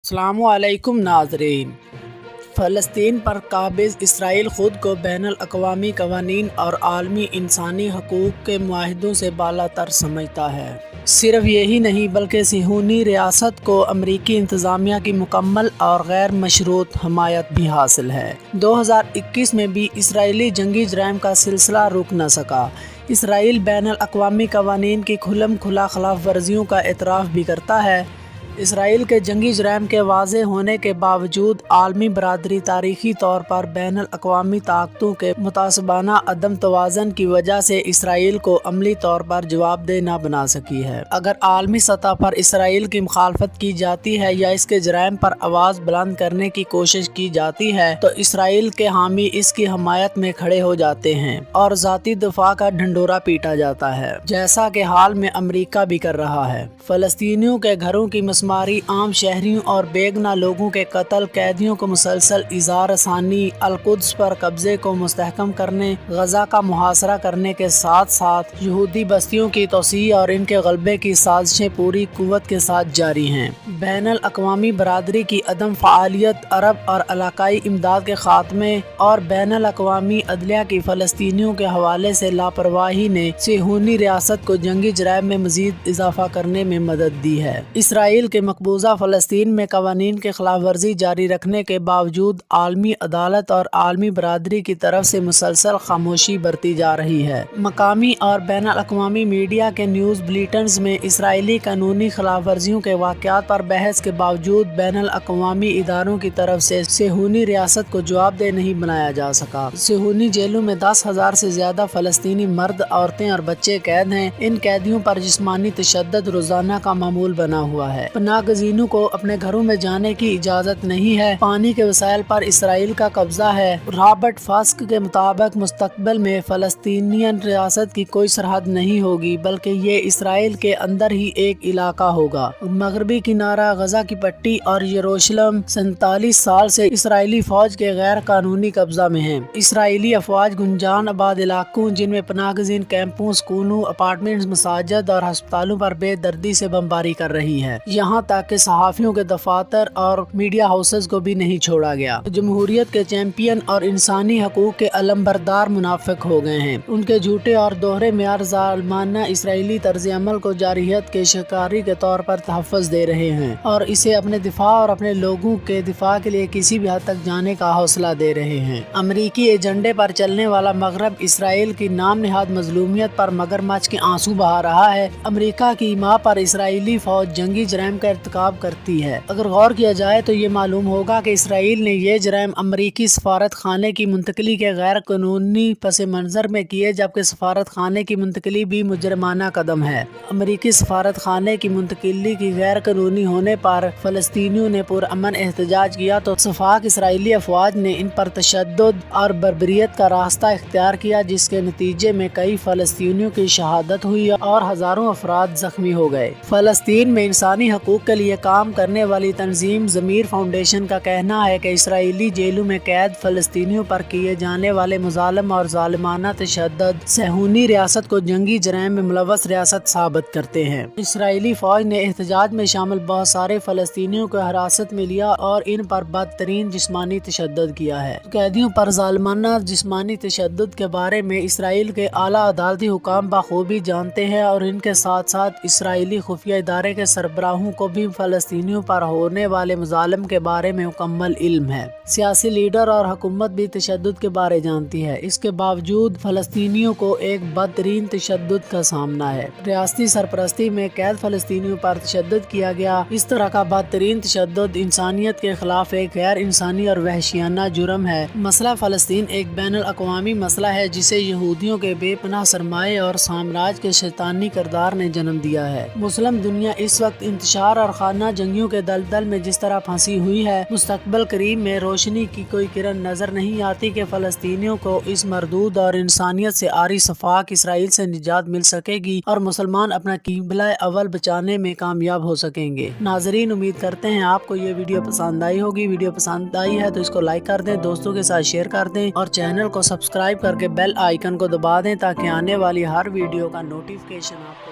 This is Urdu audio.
السلام علیکم ناظرین۔ فلسطین پر قابض اسرائیل خود کو بین الاقوامی قوانین اور عالمی انسانی حقوق کے معاہدوں سے بالا تر سمجھتا ہے۔ صرف یہی نہیں بلکہ صہیونی ریاست کو امریکی انتظامیہ کی مکمل اور غیر مشروط حمایت بھی حاصل ہے۔ 2021 میں بھی اسرائیلی جنگی جرائم کا سلسلہ رک نہ سکا۔ اسرائیل بین الاقوامی قوانین کی کھلم کھلا خلاف ورزیوں کا اعتراف بھی کرتا ہے۔ اسرائیل کے جنگی جرائم کے واضح ہونے کے باوجود عالمی برادری تاریخی طور پر بین الاقوامی طاقتوں کے متعصبانہ عدم توازن کی وجہ سے اسرائیل کو عملی طور پر جواب دہ نہ بنا سکی ہے۔ اگر عالمی سطح پر اسرائیل کی مخالفت کی جاتی ہے یا اس کے جرائم پر آواز بلند کرنے کی کوشش کی جاتی ہے تو اسرائیل کے حامی اس کی حمایت میں کھڑے ہو جاتے ہیں اور ذاتی دفاع کا ڈھنڈورا پیٹا جاتا ہے، جیسا کہ حال میں امریکہ بھی کر رہا ہے۔ فلسطینیوں کے گھروں کی مسماری، عام شہریوں اور بے گناہ لوگوں کے قتل، قیدیوں کو مسلسل ایذا رسانی، القدس پر قبضے کو مستحکم کرنے، غزہ کا محاصرہ کرنے کے ساتھ ساتھ یہودی بستیوں کی توسیع اور ان کے غلبے کی سازشیں پوری قوت کے ساتھ جاری ہیں۔ بین الاقوامی برادری کی عدم فعالیت، عرب اور علاقائی امداد کے خاتمے اور بین الاقوامی عدلیہ کی فلسطینیوں کے حوالے سے لاپرواہی نے صہیونی ریاست کو جنگی جرائم میں مزید اضافہ کرنے میں مدد دی ہے۔ اسرائیل کے مقبوضہ فلسطین میں قوانین کی خلاف ورزی جاری رکھنے کے باوجود عالمی عدالت اور عالمی برادری کی طرف سے مسلسل خاموشی برتی جا رہی ہے۔ مقامی اور بین الاقوامی میڈیا کے نیوز بلیٹنز میں اسرائیلی قانونی خلاف ورزیوں کے واقعات پر بحث کے باوجود بین الاقوامی اداروں کی طرف سے صہیونی ریاست کو جواب دہ نہیں بنایا جا سکا۔ صہیونی جیلوں میں 10,000 سے زیادہ فلسطینی مرد، عورتیں اور بچے قید ہیں۔ ان قیدیوں پر جسمانی تشدد روزانہ کا معمول بنا ہوا ہے۔ پناہ گزینوں کو اپنے گھروں میں جانے کی اجازت نہیں ہے۔ پانی کے وسائل پر اسرائیل کا قبضہ ہے۔ رابرٹ فاسک کے مطابق مستقبل میں فلسطینین ریاست کی کوئی سرحد نہیں ہوگی بلکہ یہ اسرائیل کے اندر ہی ایک علاقہ ہوگا۔ مغربی کنارہ، غزہ کی پٹی اور یروشلم 47 سال سے اسرائیلی فوج کے غیر قانونی قبضہ میں ہیں۔ اسرائیلی افواج گنجان آباد علاقوں، جن میں پناہ گزین کیمپوں، سکولوں، اپارٹمنٹس، مساجد اور ہسپتالوں پر بے دردی سے بمباری کر رہی ہے۔ یہاں تک کہ صحافیوں کے دفاتر اور میڈیا ہاؤسز کو بھی نہیں چھوڑا گیا۔ جمہوریت کے چیمپئن اور انسانی حقوق کے علمبردار منافق ہو گئے ہیں۔ ان کے جھوٹے اور دوہرے معیار ظالمانہ اسرائیلی طرز عمل کو جارحیت کے شکاری کے طور پر تحفظ دے رہے ہیں اور اسے اپنے دفاع اور اپنے لوگوں کے دفاع کے لیے کسی بھی حد تک جانے کا حوصلہ دے رہے ہیں۔ امریکی ایجنڈے پر چلنے والا مغرب اسرائیل کی نام نہاد مظلومیت پر مگرمچھ کے آنسو بہا رہا ہے۔ امریکہ کی ماں پر اسرائیلی فوج جنگی جرائم کا ارتکاب کرتی ہے۔ اگر غور کیا جائے تو یہ معلوم ہوگا کہ اسرائیل نے یہ جرائم امریکی سفارت خانے کی منتقلی کے غیر قانونی پس منظر میں کیے، جبکہ سفارت خانے کی منتقلی بھی مجرمانہ قدم ہے۔ امریکی سفارت خانے کی منتقلی کی غیر قانونی ہونے پر فلسطینیوں نے پرامن احتجاج کیا تو سفاک اسرائیلی افواج نے ان پر تشدد اور بربریت کا راستہ اختیار کیا، جس کے نتیجے میں کئی فلسطینیوں کی شہادت ہوئی اور ہزاروں افراد زخمی ہو گئے۔ فلسطین میں انسانی حقوق کے لیے کام کرنے والی تنظیم ضمیر فاؤنڈیشن کا کہنا ہے کہ اسرائیلی جیلوں میں قید فلسطینیوں پر کیے جانے والے مظالم اور ظالمانہ تشدد صہیونی ریاست کو جنگی جرائم میں ملوث ریاست ثابت کرتے ہیں۔ اسرائیلی فوج نے احتجاج میں شامل بہت سارے فلسطینیوں کو حراست میں لیا اور ان پر بدترین جسمانی تشدد کیا ہے۔ قیدیوں پر ظالمانہ جسمانی تشدد کے بارے میں اسرائیل کے اعلیٰ عدالتی حکام بخوبی جانتے ہیں اور ان کے ساتھ ساتھ اسرائیلی خفیہ ادارے کے سربراہوں کو بھی فلسطینیوں پر ہونے والے مظالم کے بارے میں مکمل علم ہے۔ سیاسی لیڈر اور حکومت بھی تشدد کے بارے جانتی ہے۔ اس کے باوجود فلسطینیوں کو ایک بدترین تشدد کا سامنا ہے۔ ریاستی سرپرستی میں قید فلسطینیوں پر تشدد کیا گیا۔ اس طرح کا بدترین تشدد انسانیت کے خلاف ایک غیر انسانی اور وحشیانہ جرم ہے۔ مسئلہ فلسطین ایک بین الاقوامی مسئلہ ہے جسے یہودیوں کے بے پناہ سرمایہ اور سامراج کے شیطانی کردار نے جنم دیا ہے۔ مسلم دنیا اس وقت انتشار اور خانہ جنگیوں کے دلدل میں جس طرح پھنسی ہوئی ہے، مستقبل قریب میں روشنی کی کوئی کرن نظر نہیں آتی کہ فلسطینیوں کو اس مردود اور انسانیت سے عاری سفاک اسرائیل سے نجات مل سکے گی اور مسلمان اپنا قبلہ اول بچانے میں کامیاب ہو سکیں گے۔ ناظرین، امید کرتے ہیں آپ کو یہ ویڈیو پسند آئی ہوگی۔ ویڈیو پسند آئی ہے تو اس کو لائک کر دیں، دوستوں کے ساتھ شیئر کر دیں اور چینل کو سبسکرائب کر کے بیل آئیکن کو دبا دیں تاکہ آنے والی ہر ویڈیو کا نوٹیفیکیشن آپ